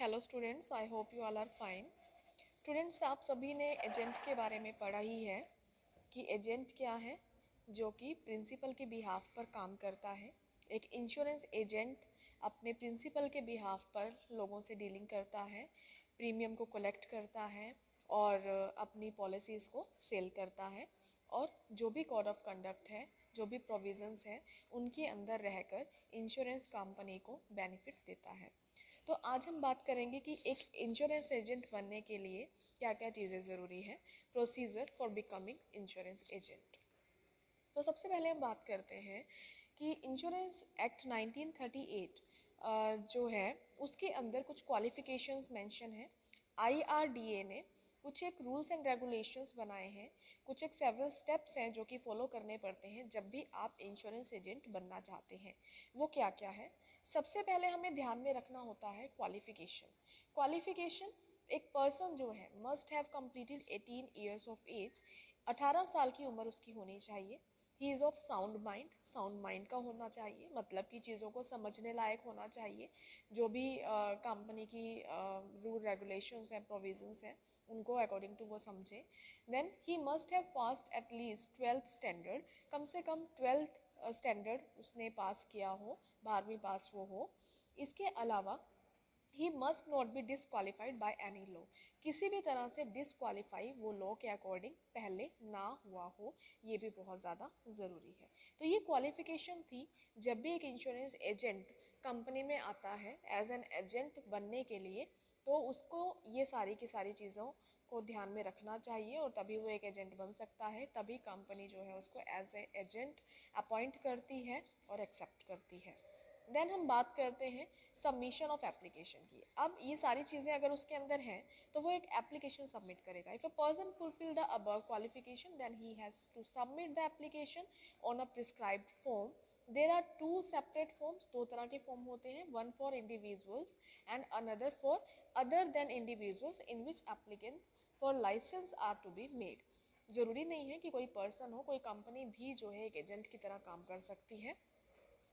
Hello students, I hope you all are fine. Students, आप सभी ने एजेंट के बारे में पढ़ा ही है कि एजेंट क्या है, जो कि प्रिंसिपल के बिहाफ पर काम करता है। एक इंश्योरेंस एजेंट अपने प्रिंसिपल के बिहाफ पर लोगों से डीलिंग करता है, प्रीमियम को कलेक्ट करता है और अपनी पॉलिसीज़ को सेल करता है, और जो भी कोड ऑफ कंडक्ट है, जो भी प्रोविजंस हैं, उनके अंदर रहकर इंश्योरेंस कंपनी को बेनिफिट देता है। तो आज हम बात करेंगे कि एक इंश्योरेंस एजेंट बनने के लिए क्या क्या चीज़ें ज़रूरी है, procedure for becoming insurance agent. तो सबसे पहले हम बात करते हैं कि इंश्योरेंस एक्ट 1938 जो है उसके अंदर कुछ क्वालिफ़िकेशंस मेंशन है। आईआरडीए ने कुछ एक रूल्स एंड रेगुलेशंस बनाए हैं, कुछ एक सेवरल स्टेप्स हैं जो कि फॉलो करने पड़ते हैं जब भी आप इंश्योरेंस एजेंट बनना चाहते हैं। वो क्या क्या है? सबसे पहले हमें ध्यान में रखना होता है क्वालिफिकेशन। एक पर्सन जो है must have completed 18 years of age, 18 साल की उम्र उसकी होनी चाहिए। He is of sound mind का होना चाहिए, मतलब कि चीज़ों को समझने लायक होना चाहिए। जो भी कंपनी की रूल रेगुलेशंस हैं, प्रोविजंस हैं, उनको अकॉर्डिंग टू वो समझे। Then he must have passed at least 12th standard, कम से कम 12th स्टैंडर्ड उसने पास किया हो, 12वीं पास वो हो। इसके अलावा he must not be disqualified by any law, किसी भी तरह से डिसक्वालीफाई वो लॉ के अकॉर्डिंग पहले ना हुआ हो, ये भी बहुत ज़्यादा ज़रूरी है। तो ये क्वालिफिकेशन थी जब भी एक इंश्योरेंस एजेंट कंपनी में आता है एज एन एजेंट बनने के लिए, तो उसको ये सारी की सारी चीज़ों को ध्यान में रखना चाहिए और तभी वो एक एजेंट बन सकता है। तभी कंपनी जो है उसको एज ए एजेंट अपॉइंट करती है और एक्सेप्ट करती है। देन हम बात करते हैं सबमिशन ऑफ एप्लीकेशन की। अब ये सारी चीज़ें अगर उसके अंदर हैं तो वो एक एप्लीकेशन सबमिट करेगा। If a person fulfil the above qualification then he has to submit the application on a prescribed form. There are two separate forms, दो तरह के फॉर्म होते हैं, one for individuals and another for other than individuals in which applicants for licence are to be made. ज़रूरी नहीं है कि कोई पर्सन हो, कोई कंपनी भी जो है एक एजेंट की तरह काम कर सकती है।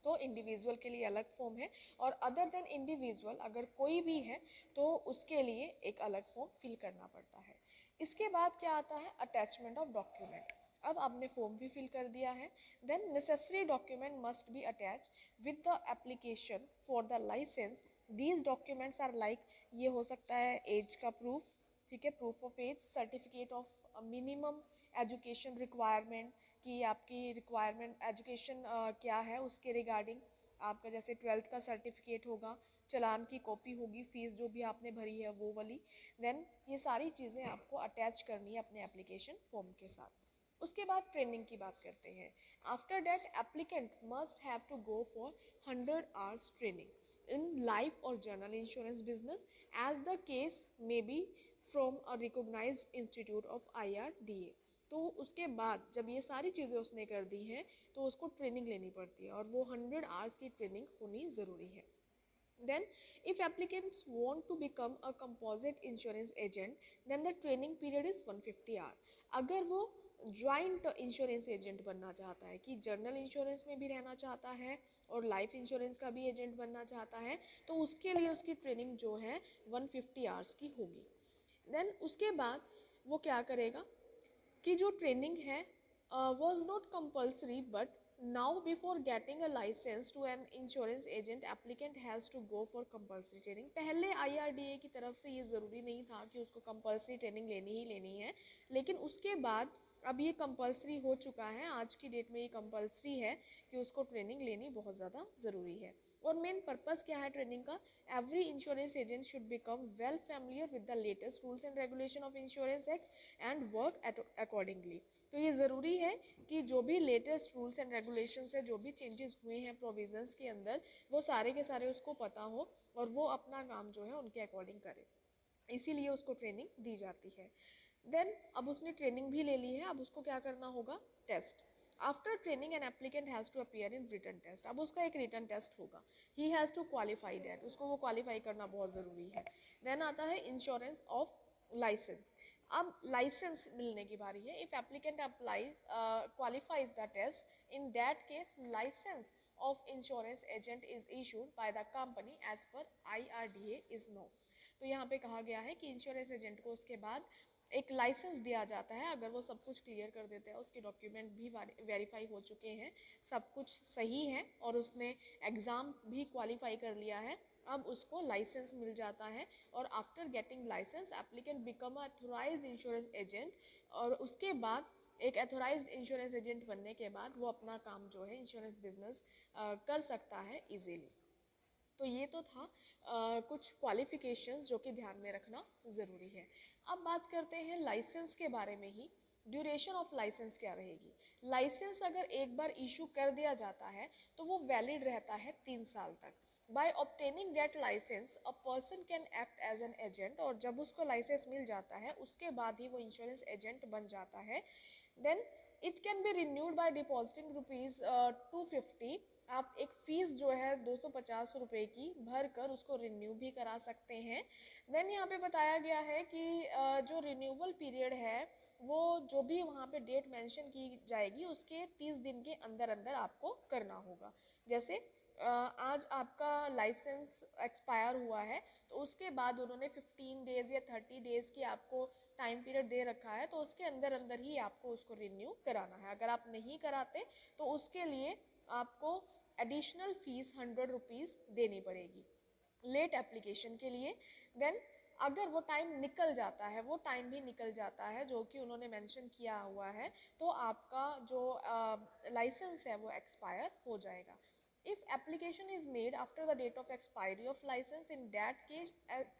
तो इंडिविजुअल के लिए अलग फॉर्म है और अदर देन इंडिविजुअल अगर कोई भी है तो उसके लिए एक अलग फॉर्म फिल करना पड़ता है। इसके बाद क्या आता है? Attachment of document. अब आपने फॉर्म भी फिल कर दिया है, then necessary document must be attach with the application for the licence. These documents are like, ये हो सकता है एज का प्रूफ, ठीक है, proof of age, certificate of minimum education requirement, कि आपकी रिक्वायरमेंट एजुकेशन क्या है उसके रिगार्डिंग। आपका जैसे 12th का सर्टिफिकेट होगा, चालान की कॉपी होगी, फ़ीस जो भी आपने भरी है वो वाली। देन ये सारी चीज़ें आपको अटैच करनी है अपने एप्लीकेशन फॉर्म के साथ। उसके बाद ट्रेनिंग की बात करते हैं। After that applicant must have to go for 100 hours training in life और general insurance business as the case may be from a recognised institute of IRDA. तो उसके बाद जब ये सारी चीज़ें उसने कर दी हैं तो उसको ट्रेनिंग लेनी पड़ती है और वो 100 आवर्स की ट्रेनिंग होनी ज़रूरी है। Then, if applicants want to become a composite insurance agent, then the training period is 150 hour. अगर वो ज्वाइंट इंश्योरेंस एजेंट बनना चाहता है, कि जनरल इंश्योरेंस में भी रहना चाहता है और लाइफ इंश्योरेंस का भी एजेंट बनना चाहता है, तो उसके लिए उसकी ट्रेनिंग जो है 150 आवर्स की होगी। देन उसके बाद वो क्या करेगा कि जो ट्रेनिंग है was not compulsory, but now before getting a licence to an insurance agent applicant has to go for compulsory training. पहले आईआरडीए की तरफ से ये ज़रूरी नहीं था कि उसको कंपल्सरी ट्रेनिंग लेनी ही लेनी है, लेकिन उसके बाद अब ये कंपल्सरी हो चुका है। आज की डेट में ये कंपल्सरी है कि उसको ट्रेनिंग लेनी बहुत ज़्यादा ज़रूरी है। और मेन पर्पज़ क्या है ट्रेनिंग का? Every insurance agent should become well familiar with the latest rules and regulation of insurance act and work accordingly. तो ये ज़रूरी है कि जो भी लेटेस्ट रूल्स एंड रेगुलेशंस है, जो भी चेंजेस हुए हैं प्रोविजंस के अंदर, वो सारे के सारे उसको पता हो और वो अपना काम जो है उनके अकॉर्डिंग करे, इसीलिए उसको ट्रेनिंग दी जाती है। देन अब उसने ट्रेनिंग भी ले ली है, अब उसको क्या करना होगा? Test. After training an applicant has to appear in written test. अब उसका एक रिटन टेस्ट होगा, he has to qualify that, उसको वो क्वालिफाई करना बहुत ज़रूरी है। देन आता है इंश्योरेंस ऑफ लाइसेंस। अब लाइसेंस मिलने की बारी है। If applicant applies qualifies the test, in that case licence of insurance agent is issued by the company as per IRDA is norms. तो यहाँ पे कहा गया है कि इंश्योरेंस एजेंट को उसके बाद एक लाइसेंस दिया जाता है अगर वो सब कुछ क्लियर कर देते हैं, उसके डॉक्यूमेंट भी वेरीफाई हो चुके हैं, सब कुछ सही है और उसने एग्ज़ाम भी क्वालिफाई कर लिया है, अब उसको लाइसेंस मिल जाता है। और after getting licence applicant become authorised insurance agent, और उसके बाद एक एथोराइज्ड इंश्योरेंस एजेंट बनने के बाद वो अपना काम जो है इंश्योरेंस बिजनेस कर सकता है इजीली। तो ये तो था कुछ क्वालिफिकेशंस जो कि ध्यान में रखना ज़रूरी है। अब बात करते हैं लाइसेंस के बारे में ही। ड्यूरेशन ऑफ लाइसेंस क्या रहेगी? लाइसेंस अगर एक बार इशू कर दिया जाता है तो वो वैलिड रहता है 3 साल तक। By obtaining that licence a person can act as an agent, और जब उसको लाइसेंस मिल जाता है उसके बाद ही वो इंश्योरेंस एजेंट बन जाता है। Then it can be renewed by depositing ₹250। आप एक फ़ीस जो है 250 रुपये की भर कर उसको रिन्यू भी करा सकते हैं। देन यहाँ पे बताया गया है कि जो रिन्यूअल पीरियड है वो जो भी वहाँ पे डेट मेंशन की जाएगी उसके 30 दिन के अंदर अंदर आपको करना होगा। जैसे आज आपका लाइसेंस एक्सपायर हुआ है तो उसके बाद उन्होंने 15 डेज़ या 30 डेज़ की आपको टाइम पीरियड दे रखा है, तो उसके अंदर अंदर ही आपको उसको रिन्यू कराना है। अगर आप नहीं कराते तो उसके लिए आपको एडिशनल फीस ₹100 देनी पड़ेगी लेट एप्लीकेशन के लिए। देन अगर वो टाइम निकल जाता है, वो टाइम भी निकल जाता है जो कि उन्होंने मेंशन किया हुआ है, तो आपका जो लाइसेंस है वो एक्सपायर हो जाएगा। If application is made after the date of expiry of license, in that case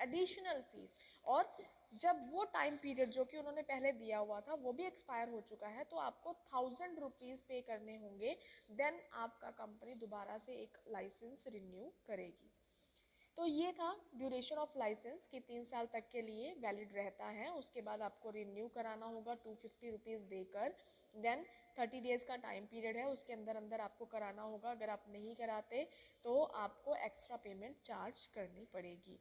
additional fees, और जब वो टाइम पीरियड जो कि उन्होंने पहले दिया हुआ था वो भी एक्सपायर हो चुका है तो आपको ₹1000 पे करने होंगे। देन आपका कंपनी दोबारा से एक लाइसेंस रिन्यू करेगी। तो ये था ड्यूरेशन ऑफ लाइसेंस कि 3 साल तक के लिए वैलिड रहता है, उसके बाद आपको रिन्यू कराना होगा ₹250 देकर। देन 30 डेज़ का टाइम पीरियड है, उसके अंदर अंदर आपको कराना होगा। अगर आप नहीं कराते तो आपको एक्स्ट्रा पेमेंट चार्ज करनी पड़ेगी।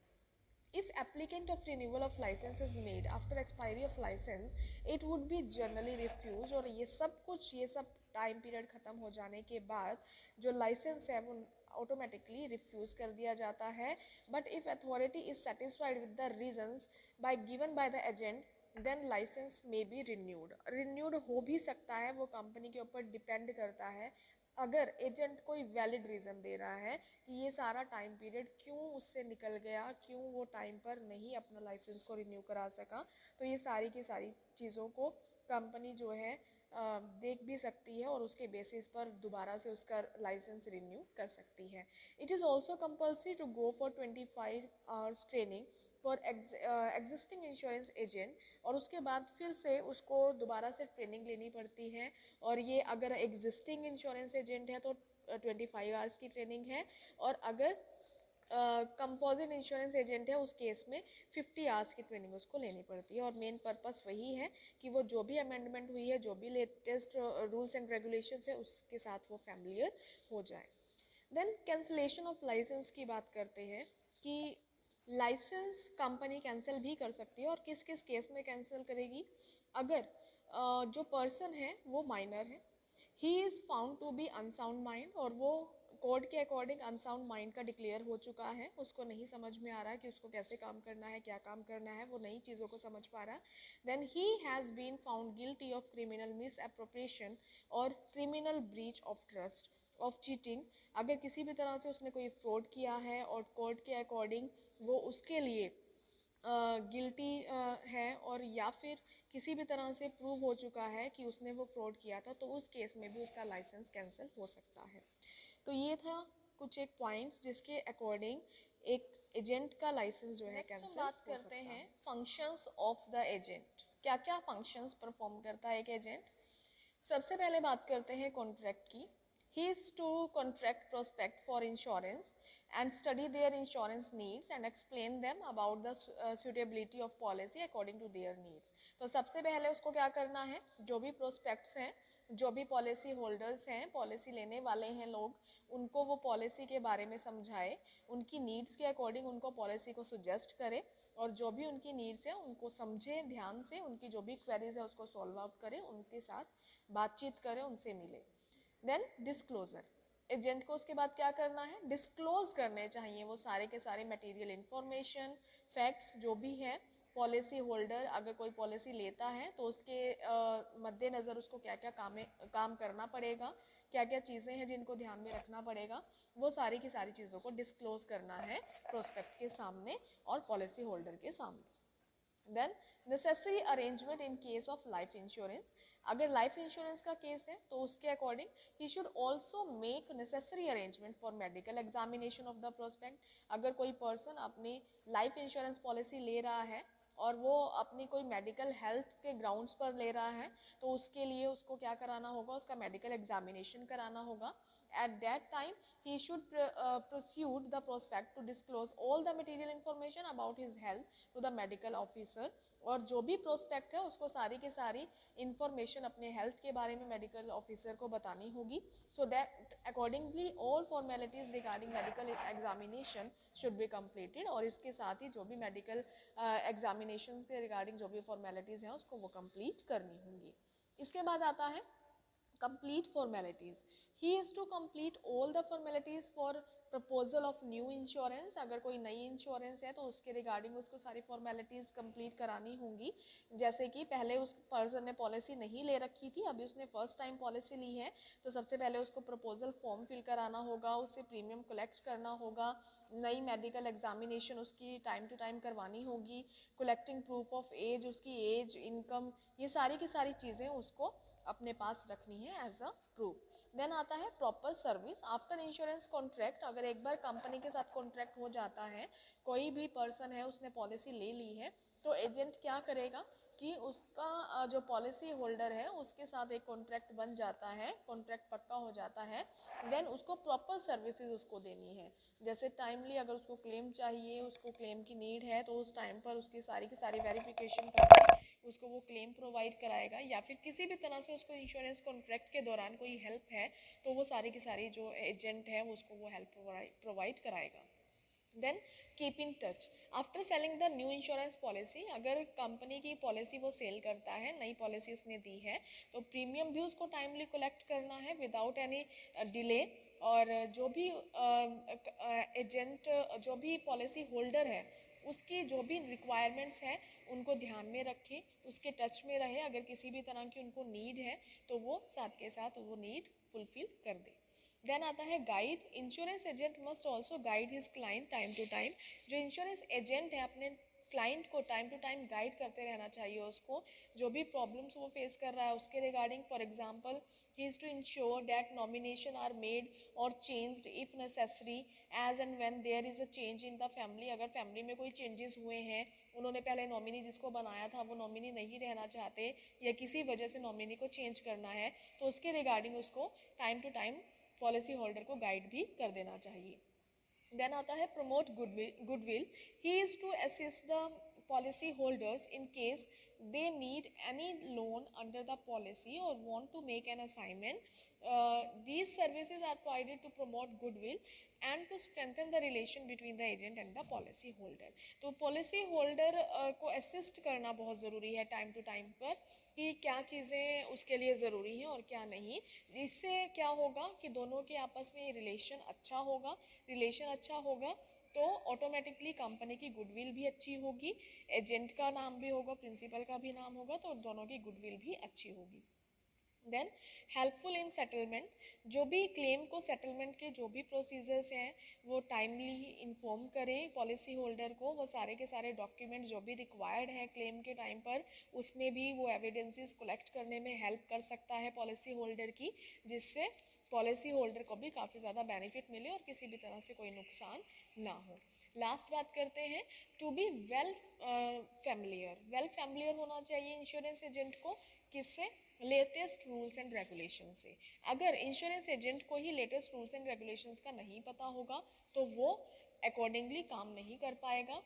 If applicant of renewal of license is made after expiry of license, it would be generally refused, और ये सब टाइम पीरियड ख़त्म हो जाने के बाद जो लाइसेंस है वो ऑटोमेटिकली रिफ्यूज़ कर दिया जाता है। But if authority is satisfied with the reasons by given by the agent, then licence may be renewed हो भी सकता है, वो कंपनी के ऊपर डिपेंड करता है। अगर एजेंट कोई वैलिड रीज़न दे रहा है कि ये सारा टाइम पीरियड क्यों उससे निकल गया, क्यों वो टाइम पर नहीं अपना लाइसेंस को रिन्यू करा सका, तो ये सारी की सारी चीज़ों को कंपनी जो है देख भी सकती है और उसके बेसिस पर दोबारा से उसका लाइसेंस रिन्यू कर सकती है। It is also compulsory to go for 25 hours training for existing insurance agent, और उसके बाद फिर से उसको दोबारा से ट्रेनिंग लेनी पड़ती है। और ये अगर एग्जिस्टिंग इंश्योरेंस एजेंट है तो 25 आवर्स की ट्रेनिंग है, और अगर कंपोजिट इंश्योरेंस एजेंट है उस केस में 50 आवर्स की ट्रेनिंग उसको लेनी पड़ती है। और मेन पर्पस वही है कि वो जो भी अमेंडमेंट हुई है, जो भी लेटेस्ट रूल्स एंड रेगुलेशंस है उसके साथ वो फैमिलियर हो जाए। देन कैंसिलेशन ऑफ लाइसेंस की बात करते हैं कि लाइसेंस कंपनी कैंसिल भी कर सकती है, और किस किस केस में कैंसिल करेगी? अगर जो पर्सन है वो माइनर है, he is found to be unsound mind, और वो कोड के अकॉर्डिंग अनसाउंड माइंड का डिक्लेयर हो चुका है, उसको नहीं समझ में आ रहा है कि उसको कैसे काम करना है, क्या काम करना है, वो नई चीज़ों को समझ पा रहा है। Then he has been found guilty of criminal misappropriation और criminal breach of trust of cheating. अगर किसी भी तरह से उसने कोई फ्रॉड किया है और कोर्ट के अकॉर्डिंग वो उसके लिए गिल्टी है, और या फिर किसी भी तरह से प्रूव हो चुका है कि उसने वो फ्रॉड किया था, तो उस केस में भी उसका लाइसेंस कैंसिल हो सकता है। तो ये था कुछ एक पॉइंट्स जिसके अकॉर्डिंग एक एजेंट का लाइसेंस जो है कैंसिल हो सकता है। बात करते हैं फंक्शंस ऑफ द एजेंट, क्या क्या फंक्शंस परफॉर्म करता है एक एजेंट। सबसे पहले बात करते हैं कॉन्ट्रैक्ट की। He is to contract prospect for insurance and study their insurance needs and explain them about the suitability of policy according to their needs। तो सबसे पहले उसको क्या करना है, जो भी प्रोस्पेक्ट्स हैं, जो भी पॉलिसी होल्डर्स हैं, पॉलिसी लेने वाले हैं लोग, उनको वो पॉलिसी के बारे में समझाए, उनकी नीड्स के अकॉर्डिंग उनको पॉलिसी को सुजेस्ट करे, और जो भी उनकी नीड्स हैं उनको समझे ध्यान से, उनकी जो भी क्वेरीज है उसको सॉल्व आउट करे, उनके साथ बातचीत करे, उनसे मिले। देन डिस्क्लोजर, एजेंट को उसके बाद क्या करना है, डिस्क्लोज करने चाहिए वो सारे के सारे मटेरियल इन्फॉर्मेशन, फैक्ट्स जो भी है। पॉलिसी होल्डर अगर कोई पॉलिसी लेता है तो उसके मद्देनज़र उसको क्या क्या काम करना पड़ेगा, क्या क्या चीज़ें हैं जिनको ध्यान में रखना पड़ेगा, वो सारी की सारी चीज़ों को डिस्क्लोज करना है प्रोस्पेक्ट के सामने और पॉलिसी होल्डर के सामने। Then necessary arrangement in case of life insurance, अगर लाइफ इंश्योरेंस का केस है तो उसके according he should also make necessary arrangement for medical examination of the prospect. अगर कोई पर्सन अपनी लाइफ इंश्योरेंस पॉलिसी ले रहा है और वो अपनी कोई मेडिकल हेल्थ के ग्राउंड्स पर ले रहा है तो उसके लिए उसको क्या कराना होगा, उसका मेडिकल एग्जामिनेशन कराना होगा। At that time he should proceed the prospect to disclose all the material information about his health to the medical officer, और जो भी प्रोस्पेक्ट है उसको सारी की सारी इंफॉर्मेशन अपने हेल्थ के बारे में मेडिकल ऑफिसर को बतानी होगी। So that accordingly all formalities regarding medical examination should be completed, और इसके साथ ही जो भी मेडिकल एग्जामिनेशन के रिगार्डिंग जो भी फॉर्मेलिटीज़ हैं उसको वो कंप्लीट करनी होंगी। इसके बाद आता है complete formalities. He is to complete all the formalities for proposal of new insurance, अगर कोई नई इंश्योरेंस है तो उसके रिगार्डिंग उसको सारी फॉर्मेलिटीज़ कंप्लीट करानी होंगी। जैसे कि पहले उस पर्सन ने पॉलिसी नहीं ले रखी थी, अभी उसने फर्स्ट टाइम पॉलिसी ली है तो सबसे पहले उसको प्रपोजल फॉर्म फिल कराना होगा, उससे प्रीमियम कलेक्ट करना होगा, नई मेडिकल एग्जामिनेशन उसकी टाइम टू टाइम करवानी होगी, कलेक्टिंग प्रूफ ऑफ एज, उसकी एज, इनकम, ये सारी की सारी चीज़ें उसको अपने पास रखनी है एज अ प्रूफ। देन आता है proper service after insurance contract, अगर एक बार कंपनी के साथ कॉन्ट्रैक्ट हो जाता है, कोई भी पर्सन है उसने पॉलिसी ले ली है, तो एजेंट क्या करेगा कि उसका जो पॉलिसी होल्डर है उसके साथ एक कॉन्ट्रैक्ट बन जाता है, कॉन्ट्रैक्ट पक्का हो जाता है। देन उसको प्रॉपर सर्विसेज उसको देनी है, जैसे टाइमली अगर उसको क्लेम चाहिए, उसको क्लेम की नीड है तो उस टाइम पर उसकी सारी वेरिफिकेशन करके उसको वो क्लेम प्रोवाइड कराएगा, या फिर किसी भी तरह से उसको इंश्योरेंस कॉन्ट्रैक्ट के दौरान कोई हेल्प है तो वो सारी की सारी जो एजेंट है उसको वो हेल्प प्रोवाइड कराएगा। Then keep in touch after selling the new insurance policy, अगर कंपनी की पॉलिसी वो सेल करता है, नई पॉलिसी उसने दी है तो प्रीमियम भी उसको टाइमली कलेक्ट करना है विदाउट एनी डिले, और जो भी एजेंट जो भी पॉलिसी होल्डर है उसकी जो भी रिक्वायरमेंट्स है उनको ध्यान में रखें, उसके टच में रहे, अगर किसी भी तरह की उनको नीड है तो वो साथ के साथ वो नीड फुलफिल कर दे। देन आता है guide, insurance agent must also guide his client time to time, जो इंश्योरेंस एजेंट है अपने क्लाइंट को टाइम टू टाइम गाइड करते रहना चाहिए उसको, जो भी प्रॉब्लम्स वो फेस कर रहा है उसके regarding. For example he is to ensure that nomination are made और changed if necessary as and when there is a change in the family, अगर फैमिली में कोई चेंजेस हुए हैं, उन्होंने पहले नॉमिनी जिसको बनाया था वो नॉमिनी नहीं रहना चाहते या किसी वजह से नॉमिनी को चेंज करना है, तो उसके रिगार्डिंग उसको time to time policy holder को गाइड भी कर देना चाहिए। देन आता है promote goodwill, he is to assist the policy holders in case they need any loan under the policy or want to make an assignment. These services are provided to promote goodwill and to strengthen the relation between the agent and the policy holder. तो policy holder को assist करना बहुत ज़रूरी है time to time पर कि क्या चीज़ें उसके लिए ज़रूरी हैं और क्या नहीं। इससे क्या होगा कि दोनों के आपस में रिलेशन अच्छा होगा, रिलेशन अच्छा होगा तो ऑटोमेटिकली कंपनी की गुडविल भी अच्छी होगी, एजेंट का नाम भी होगा, प्रिंसिपल का भी नाम होगा, तो दोनों की गुडविल भी अच्छी होगी। देन हेल्पफुल इन सेटलमेंट, जो भी क्लेम को सेटलमेंट के जो भी प्रोसीजर्स हैं वो टाइमली इन्फॉर्म करें पॉलिसी होल्डर को, वो सारे के सारे डॉक्यूमेंट्स जो भी रिक्वायर्ड हैं क्लेम के टाइम पर उसमें भी वो एविडेंसेस कलेक्ट करने में हेल्प कर सकता है पॉलिसी होल्डर की, जिससे पॉलिसी होल्डर को भी काफ़ी ज़्यादा बेनिफिट मिले और किसी भी तरह से कोई नुकसान ना हो। लास्ट बात करते हैं टू बी वेल फैमिलियर होना चाहिए इंश्योरेंस एजेंट को, किससे, लेटेस्ट रूल्स एंड रेगुलेशन से। अगर इंश्योरेंस एजेंट को ही लेटेस्ट रूल्स एंड रेगुलेशंस का नहीं पता होगा तो वो अकॉर्डिंगली काम नहीं कर पाएगा।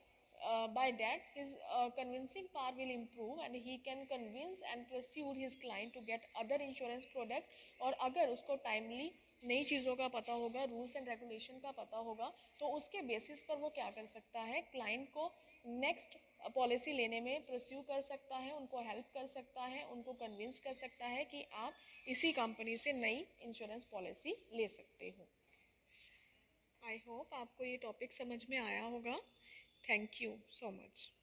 By that his convincing power will improve and he can convince and pursue his client to get other insurance product, और अगर उसको timely नई चीज़ों का पता होगा, रूल्स एंड रेगुलेशन का पता होगा, तो उसके बेसिस पर वो क्या कर सकता है, क्लाइंट को नेक्स्ट पॉलिसी लेने में प्रस्यू कर सकता है, उनको हेल्प कर सकता है, उनको कन्विंस कर सकता है कि आप इसी कंपनी से नई इंश्योरेंस पॉलिसी ले सकते हो। आई होप आपको ये टॉपिक समझ में आया होगा। Thank you so much.